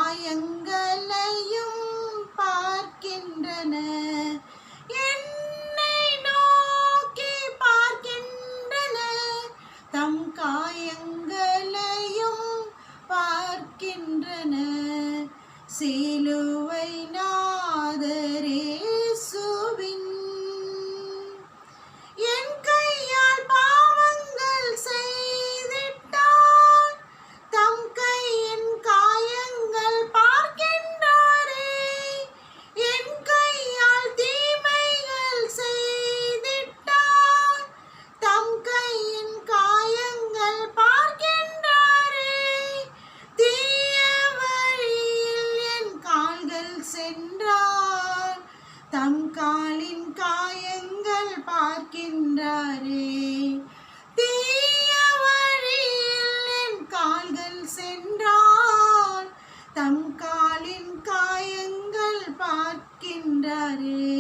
காயங்களையும் பார்க்கின்றன. என்னை நோக்கி பார்க்கின்றன. தம் காயங்களையும் பார்க்கின்றன. சிலுவை நாதர் இயேசுவின் என் கையால் பாவங்கள் செய்திட்டார். தம் கையின் காயங்கள் பார்க்கின்றாரே. என் கையால் தீமைகள் செய்திட்டார். தம் கையின் காயங்கள் பார்க்கின்றாரே. தீய வழியில் என் கால்கள் சென்றார். தம் காலின் காயங்கள் பார்க்கின்றாரே. தீய வழியில் என் கால்கள் சென்றார். தம் காலின் காயங்கள் பார்க்கின்றாரே.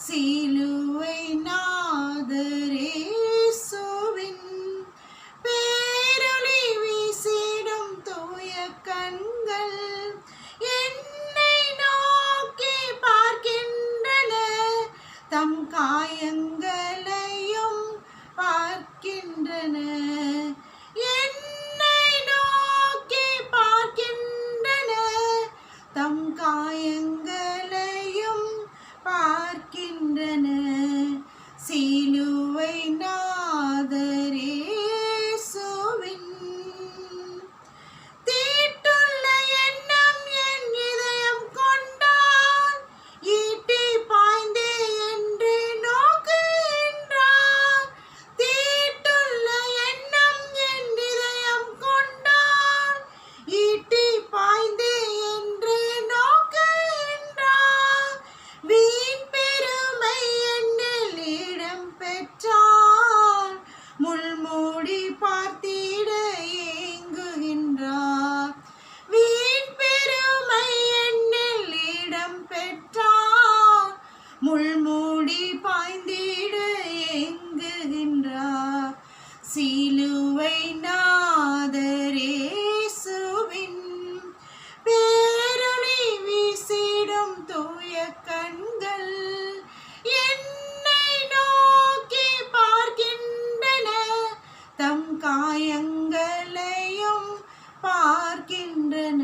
சிலுவை நாதர் இயேசுவின் பேரொளி வீசிடும் தூய கண்கள் என்னை நோக்கி பார்க்கின்றன. தம் காயங்களையும் பார்க்கின்றன. என்னை நோக்கி பார்க்கின்றன. தம் காயங்களையும் பார்க்கின்றன. சிலுவை நாதர் இயேசுவின் தீட்டுள்ள எண்ணம் என் இதயம் கொண்டார். ஈட்டி பாய்ந்தே என்று நோக்குகின்றார். தீட்டுள்ள எண்ணம் என் இதயம் கொண்டார். ஈட்டி பாய்ந்தே என்று நோக்குகின்றார். வீண் பெருமை என்னில் இடம் பெற்றார். முள்மூடி பார்த்திட ஏங்குகின்றார். வீண் பெருமை என்னில் இடம் பெற்றார். முள்மூடி பாய்ந்திட ஏங்குகின்றார். சிலுவை நாதர் இயேசுவின் பேரொளி வீசிடும் தூய கண்கள் என்னை நோக்கி பார்க்கின்றன. தம் காயங்களையும் பார்க்கின்றன.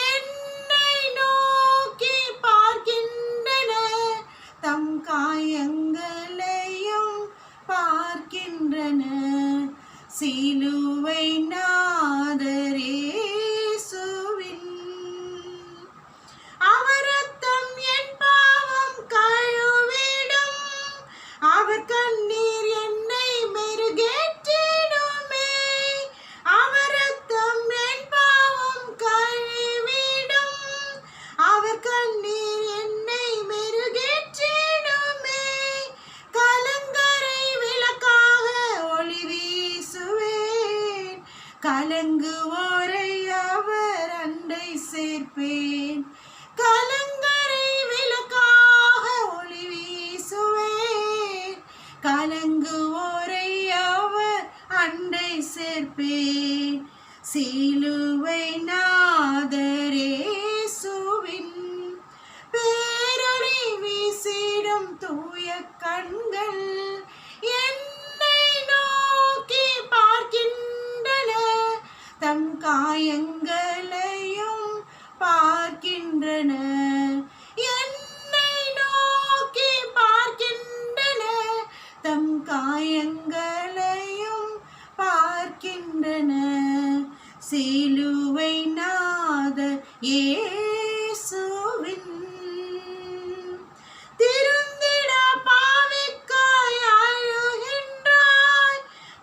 என்னை நோக்கி பார்க்கின்றன. தம் காயங்களையும் பார்க்கின்றன. சிலுவை நாதர் இயேசுவின் அவர் ரத்தம் என் பாவம் கழுவிடும். அவர் கண்ணீர் என்னை மெருகேற்றிடுமே. அவர் ரத்தம் என் பாவம் கழுவிடும். அவர் கண்ணீர் என்னை மெருகேற்றிடுமே. கலங்கரை விளக்காக ஒளி வீசுவேன். கலங்குவோரை அவர் அண்டை சேர்ப்பேன். கலங்கரை விளக்காக ஒளி வீசுவேன். கலங்குவோரை அவர் அண்டை சேர்ப்பேன். சிலுவை நாதர் இயேசுவின் பேரொளி வீசிடும் தூய கண்கள் என்னை நோக்கி பார்க்கின்றன. தம் காயங்களையும் பார்க்கின்றன. என்னை நோக்கி பார்க்கின்றன. தம் காயங்களையும் பார்க்கின்றன. சிலுவை நாதர் இயேசுவின் திருந்திடா பாவிக்காய் அழுகின்றாய்.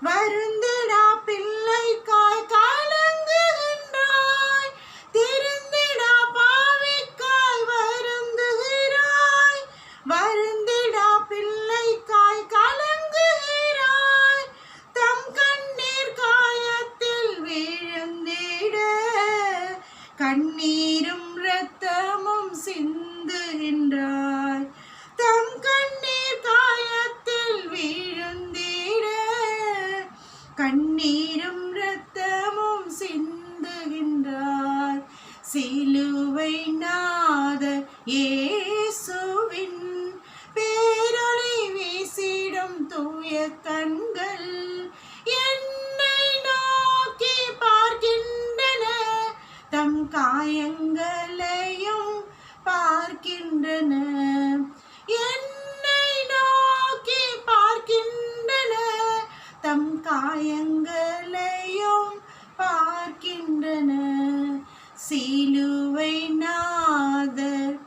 வருந்திடா பிள்ளைக்காய் கலங்குகின்றாய். திருந்திடா பாவிக்காய் வருந்துகிறாய். வருந்திடா பிள்ளைக்காய் கலங்குகிறாய். தம் கண்ணீர் காயத்தில் விழுந்திட கண்ணீரும் இரத்தமும் சிந்துகின்றாய். தம் கண்ணீர் காயத்தில் விழுந்திட கண்ணீரும் இரத்தமும் சிந்துகின்றாய். இயேசுவின் பேரொளி வீசிடும் தூய கண்கள் என்னை நோக்கி பார்க்கின்றன, தம் காயங்களையும் பார்க்கின்றன. என்னை நோக்கி பார்க்கின்றன, தம் காயங்களையும் பார்க்கின்றன. சிலுவை நாதர்